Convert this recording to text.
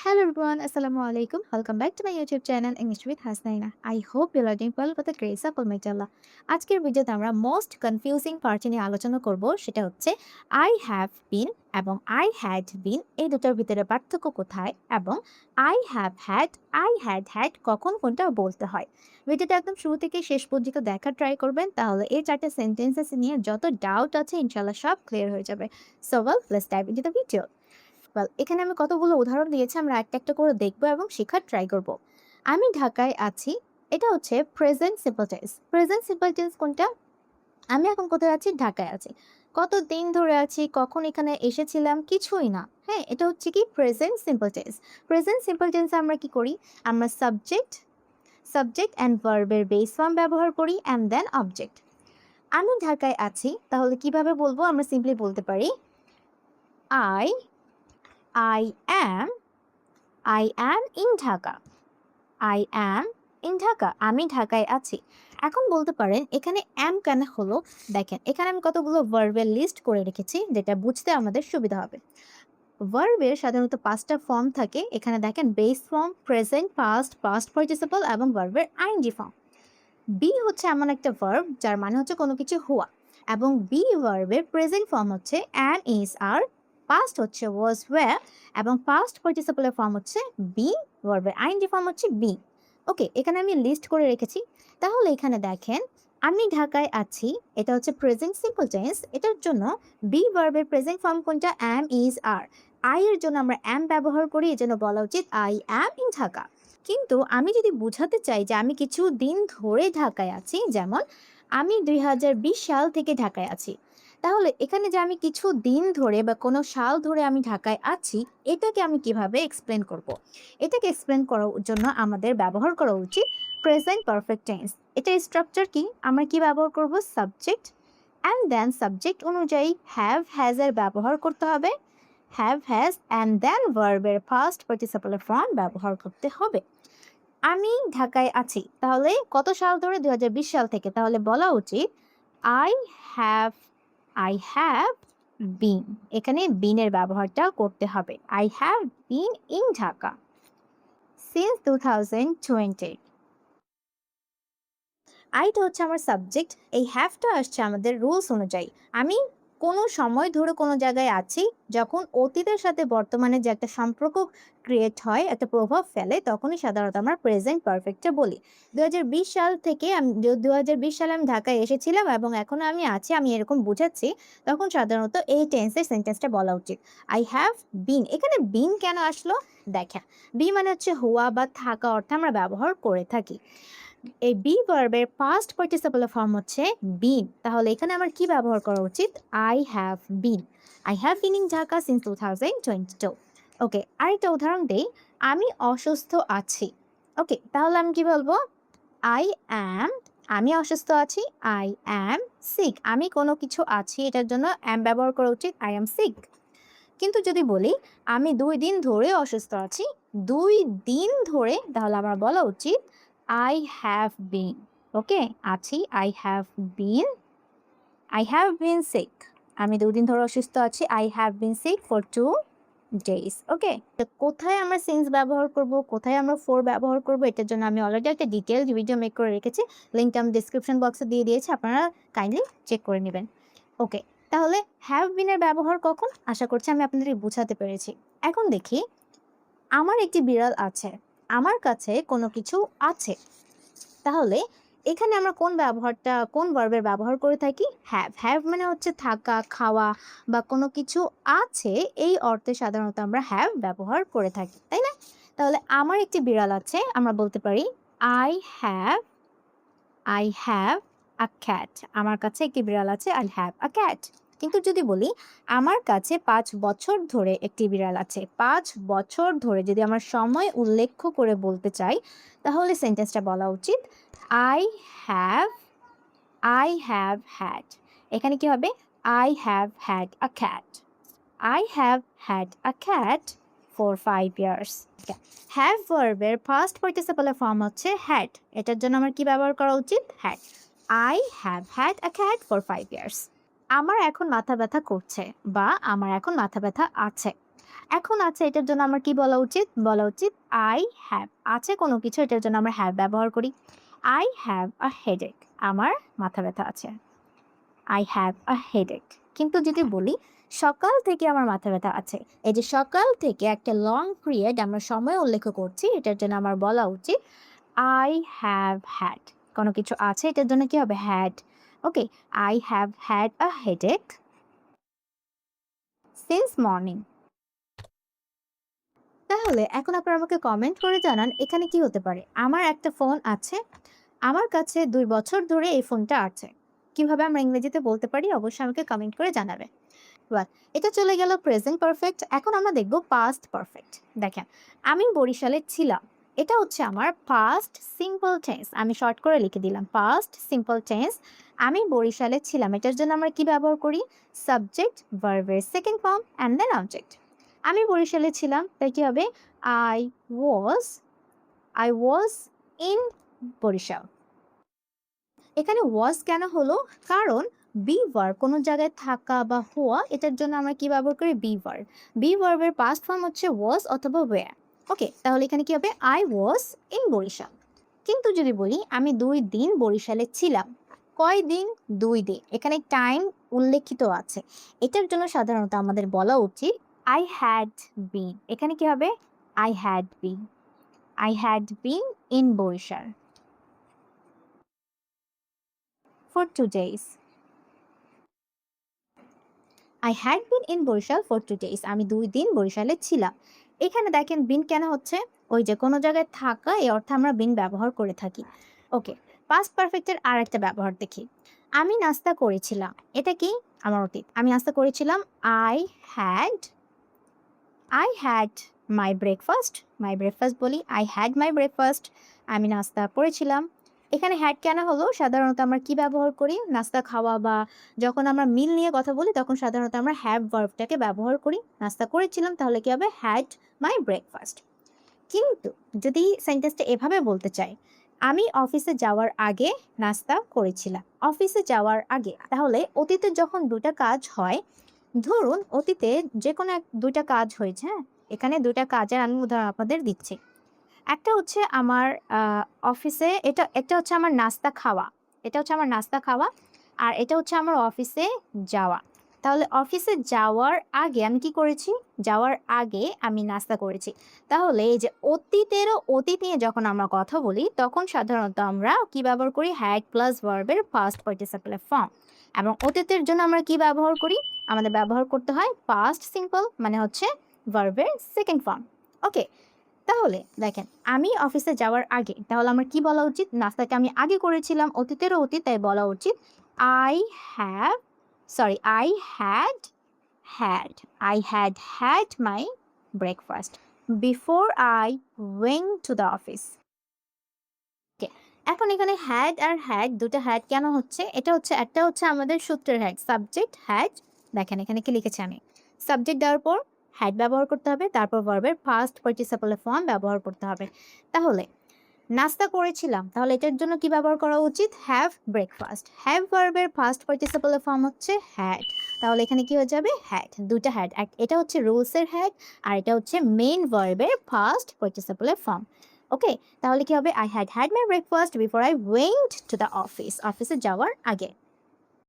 Hello everyone, Assalamu alaikum. Welcome back to my YouTube channel English with Hasnaina. I hope you are doing well with the grace of Almighty Allah. আজকের ভিডিওতে আমরা most confusing part নিয়ে আলোচনা করব, সেটা হচ্ছে I have been এবং I had been এই দুটোর ভিতরে পার্থক্য কোথায় এবং I had কখন কোনটা বলতে হয়। ভিডিওটা একদম শুরু থেকে শেষ পর্যন্ত দেখার ট্রাই করবেন, তাহলে এই চারটে সেন্টেন্সেস নিয়ে যত ডাউট আছে ইনশাআল্লাহ সব ক্লিয়ার হয়ে যাবে। So well, let's dive into the video. এখানে আমি কতগুলো উদাহরণ দিয়েছি, আমরা একটা করে দেখব এবং শেখার ট্রাই করব। আমি ঢাকায় আছি, এটা হচ্ছে present simple tense. Present simple tense কোনটা? আমি এখন কোথায় আছি? ঢাকায় আছি। কত দিন ধরে আছি, কখন এখানে এসেছিলাম, কিছুই না। হ্যাঁ, এটা হচ্ছে কি present simple tense. Present simple টেন্সে আমরা কি করি? আমরা সাবজেক্ট অ্যান্ড ভার্বের বেস ফর্ম ব্যবহার করি অ্যান্ড দেন অবজেক্ট। আমি ঢাকায় আছি, তাহলে কিভাবে বলবো? আমরা সিম্পলি বলতে পারি I I am in Dhaka. I am in Dhaka. আমি ঢাকায় আছি। এখন বলতে পারেন এখানে am কেন হলো? দেখেন, এখানে আমি কতগুলো ভার্বের লিস্ট করে রেখেছি, যেটা বুঝতে আমাদের সুবিধা হবে। ভার্বের সাধারণত 5টা ফর্ম থাকে। এখানে দেখেন base form, present, past participle এবং ভার্বের আইএনজি ফর্ম। বি হচ্ছে এমন একটা ভার্ব যার মানে হচ্ছে কোনো কিছু হওয়া, এবং বি ভার্বের প্রেজেন্ট ফর্ম হচ্ছে am, is, are, পাস্ট হচ্ছে was, were, এবং পাস্ট পার্টিসিপলের ফর্ম হচ্ছে বি, ভার্বের আইএনজি ফর্ম হচ্ছে বি। ওকে, এখানে আমি লিস্ট করে রেখেছি। তাহলে এখানে দেখেন, আমি ঢাকায় আছি, এটা হচ্ছে প্রেজেন্ট সিম্পল টেন্স। এটার জন্য বি ভার্বের প্রেজেন্ট ফর্ম কোনটা? am, is, are। আই এর জন্য আমরা am ব্যবহার করি, এজন্য বলা উচিত I am in ঢাকা। কিন্তু আমি যদি বোঝাতে চাই যে আমি কিছু দিন ধরে ঢাকায় আছি, যেমন আমি 2020 সাল থেকে ঢাকায় আছি, তাহলে এখানে যে আমি কিছু দিন ধরে বা কোনো সাল ধরে আমি ঢাকায় আছি, এটাকে আমি কিভাবে এক্সপ্লেন করব? এটাকে এক্সপ্লেন করার জন্য আমাদের ব্যবহার করা উচিত প্রেজেন্ট পারফেক্ট টেন্স। এটার স্ট্রাকচার কি? আমরা কি ব্যবহার করব? সাবজেক্ট অ্যান্ড দেন সাবজেক্ট অনুযায়ী হ্যাভ হ্যাজ এর ব্যবহার করতে হবে। হ্যাভ হ্যাজ অ্যান্ড দেন ভার্বের ফার্স্ট পার্টিসিপলের ফর্ম ব্যবহার করতে হবে। আমি ঢাকায় আছি, তাহলে কত সাল ধরে? 2020 সাল থেকে। তাহলে বলা উচিত আই হ্যাভ আই হ্যাভ বিন। এখানে বিনের ব্যবহারটা করতে হবে। I have been in Dhaka since 2020। আইটা হচ্ছে আমার সাবজেক্ট, এই হ্যাভটা আসছে আমাদের রুলস অনুযায়ী। আমি কোনো সময় ধরে কোনো জায়গায় আছি, যখন অতীতের সাথে বর্তমানে যে একটা সম্পর্ক ক্রিয়েট হয়, একটা প্রভাব ফেলে, তখনই সাধারণত আমরা প্রেজেন্ট পারফেক্টে বলি। 2020 সাল থেকে আমি 2020 সালে আমি ঢাকায় এসেছিলাম এবং এখনো আমি আছি, আমি এরকম বুঝাচ্ছি, তখন সাধারণত এই টেন্সের সেন্টেন্সটা বলা উচিত আই হ্যাভ বিন। এখানে বিন কেন আসলো? দেখেন, বি মানে হচ্ছে হওয়া বা থাকা অর্থে আমরা ব্যবহার করে থাকি। এই বি ভার্বের পাস্ট পার্টিসিপল ফর্ম হচ্ছে বিন। তাহলে এখানে আমার কি ব্যবহার করা উচিত? I have bin. I have been in Dhaka since 2022। ওকে, আরেকটা উদাহরণ দেই। আমি অসুস্থ আছি। ওকে, তাহলে আমি কি বলবো? আই অ্যাম, আমি অসুস্থ আছি। আই অ্যাম সিক, আমি কোনো কিছু আছি, এটার জন্য অ্যাম ব্যবহার করা উচিত আই অ্যাম সিক। কিন্তু যদি বলি আমি 2 দিন ধরে অসুস্থ আছি, 2 দিন ধরে, তাহলে আমার বলা উচিত আই হ্যাভ বিন। ওকে, আছি, আই হ্যাভ বিন সিক। আমি 2 দিন ধরে অসুস্থ আছি, I have been sick for 2 days। Okay, কোথায় আমরা সিন্স ব্যবহার করব, কোথায় আমরা ফর ব্যবহার করব, এটার জন্য আমি অলরেডি একটা ডিটেল ভিডিও মেক করে রেখেছি। লিঙ্কটা আমি ডিসক্রিপশন বক্সে দিয়ে দিয়েছি, আপনারা কাইন্ডলি চেক করে নেবেন। ওকে, তাহলে হ্যাভ বিনের ব্যবহার কখন? আশা করছি আমি আপনাদেরকে বোঝাতে পেরেছি। এখন দেখি, আমার একটি বিড়াল আছে, আমার কাছে কোনো কিছু আছে। তাহলে এখানে আমরা কোন ভার্বের ব্যবহার করে থাকি? হ্যাভ মানে হচ্ছে থাকা, খাওয়া বা কোনো কিছু আছে, এই অর্থে সাধারণত আমরা হ্যাভ ব্যবহার করে থাকি, তাই না? তাহলে আমার একটি বিড়াল আছে, আমরা বলতে পারি I have I have a cat. আমার কাছে একটি বিড়াল আছে, আই হ্যাভ আ ক্যাট। কিন্তু যদি বলি আমার কাছে 5 বছর ধরে একটি বিড়াল আছে, 5 বছর ধরে যদি আমার সময় উল্লেখ করে বলতে চাই, তাহলে সেন্টেন্সটা বলা উচিত I have I have had. এখানে কি হবে? I have had a cat. I have had a cat for 5 years। Have ভার্বের ফার্স্ট পার্টিসিপলের ফর্ম হচ্ছে হ্যাড, এটার জন্য আমার কি ব্যবহার করা উচিত? Had. I have had a cat for 5 years। আমার এখন মাথা ব্যথা করছে বা আমার এখন মাথা ব্যথা আছে। এখন আছে এটার জন্য আমার কি বলা উচিত? বলা উচিত আই হ্যাভ। আছে কোনো কিছু এটার জন্য আমরা হ্যাভ ব্যবহার করি। I have a headache. আমার মাথা ব্যথা আছে। I have a headache. কিন্তু যদি বলি সকাল থেকে আমার মাথা ব্যথা আছে। এই যে সকাল থেকে একটা লং পিরিয়ড আমরা সময় উল্লেখ করছি এটার জন্য আমার বলা উচিত I have had কোনো কিছু আছে এটার জন্য কি হবে had okay I have had a headache since morning তাহলে এখন আপনারা আমাকে কমেন্ট করে জানান এখানে কি হতে পারে আমার একটা ফোন আছে আমার কাছে 2 বছর ধরে এই ফোনটা আছে কিভাবে আমরা ইংরেজিতে বলতে পারি অবশ্যই আমাকে কমেন্ট করে জানাবে বাট এটা চলে গেল প্রেজেন্ট পারফেক্ট এখন আমরা দেখব পাস্ট পারফেক্ট দেখেন আমি বরিশালে ছিলাম এটা হচ্ছে আমার পাস্ট সিম্পল টেন্স আমি শর্ট করে লিখে দিলাম পাস্ট সিম্পল টেন্স আমি বরিশালে ছিলাম এটার জন্য আমরা কি ব্যবহার করি সাবজেক্ট ভার্বের second form and then object আমি বরিশালে ছিলাম তাই কি হবে I was I was in Barishal এখানে ওয়াজ কেন হলো কারণ বি ভার্ব কোনো জায়গায় থাকা বা হওয়া এটার জন্য আমরা কি ব্যবহার করি বি ভার্বের পাস্ট ফর্ম হচ্ছে ওয়াজ অথবা ওয়্যার ওকে তাহলে এখানে কি হবে আই ওয়াজ ইন বরিশাল কিন্তু যদি বলি আমি 2 দিন বরিশালে ছিলাম কয় দিন 2 দিন এখানে টাইম উল্লেখিত আছে এটার জন্য সাধারণত আমাদের বলা উচিত আই হ্যাড বিন এখানে কি হবে I had been in Barishal for 2 days I had been in Barishal for 2 days আমি 2 দিন বরিশালে ছিলাম এখানে দেখেন বিন কেন হচ্ছে ওই যে কোনো জায়গায় থাকা এই অর্থে আমরা বিন ব্যবহার করে থাকি ওকে পাস্ট পারফেক্টের আর একটা ব্যবহার দেখি আমি নাস্তা করেছিলাম এটা কি আমার অতীত আমি নাস্তা করেছিলাম I had my breakfast বলি I had my breakfast আমি নাস্তা করেছিলাম এখানে হ্যাড কেন হলো সাধারণত আমরা কি ব্যবহার করি নাস্তা খাওয়া বা যখন আমরা মিল নিয়ে কথা বলি তখন সাধারণত আমরা হ্যাভ ভার্বটাকে ব্যবহার করি নাস্তা করেছিলাম তাহলে কি হবে হ্যাড মাই ব্রেকফাস্ট কিন্তু যদি সেন্টেন্সটা এভাবে বলতে চাই আমি অফিসে যাওয়ার আগে নাস্তা করেছিলাম অফিসে যাওয়ার আগে তাহলে অতীতে যখন দুটা কাজ হয় ধরুন অতীতে যে কোনো দুইটা কাজ হয়েছে হ্যাঁ এখানে দুইটা কাজের আমি উদাহরণ আপনাদের দিচ্ছি একটা হচ্ছে আমার অফিসে একটা হচ্ছে আমার নাস্তা খাওয়া আর এটা হচ্ছে আমার অফিসে যাওয়া তাহলে অফিসে যাওয়ার আগে আমি কি করেছি যাওয়ার আগে আমি নাস্তা করেছি তাহলে এই যে অতীত নিয়ে যখন আমরা কথা বলি তখন সাধারণত আমরা কি ব্যবহার করি হ্যাড প্লাস ভার্বের পাস্ট পার্টিসিপেল ফর্ম এবং অতীতের জন্য আমরা কি ব্যবহার করি আমাদের ব্যবহার করতে হয় পাস্ট সিম্পল মানে হচ্ছে ভার্বের সেকেন্ড ফর্ম ওকে তাহলে দেখেন আমি অফিসে যাওয়ার আগে তাহলে আমার কি বলা উচিত নাস্তাটা আমি আগে করেছিলাম অতীতেরও অতীত তাই বলা উচিত I have I had my breakfast before I went to the office এখন এখানে হ্যাড আর হ্যাড দুটো হ্যাড কেন হচ্ছে এটা হচ্ছে একটা হচ্ছে আমাদের সূত্রের হ্যাড সাবজেক্ট হ্যাড দেখেন এখানে কি লিখেছি আমি সাবজেক্ট দেওয়ার পর হ্যাড ব্যবহার করতে হবে তারপর ভার্বের পাস্ট পার্টিসিপল ফর্ম ব্যবহার করতে হবে তাহলে নাস্তা করেছিলাম তাহলে এটার জন্য কি ব্যবহার করা উচিত হ্যাভ ব্রেকফাস্ট হ্যাভ ভার্বের পাস্ট পার্টিসিপল ফর্ম হচ্ছে হ্যাড তাহলে এখানে কি হয়ে যাবে হ্যাড দুটো হ্যাড এটা হচ্ছে রুলসের হ্যাড আর এটা হচ্ছে মেইন ভার্বের পাস্ট পার্টিসিপল ফর্ম ওকে তাহলে কি হবে I had my breakfast before I went to the অফিসে যাওয়ার আগে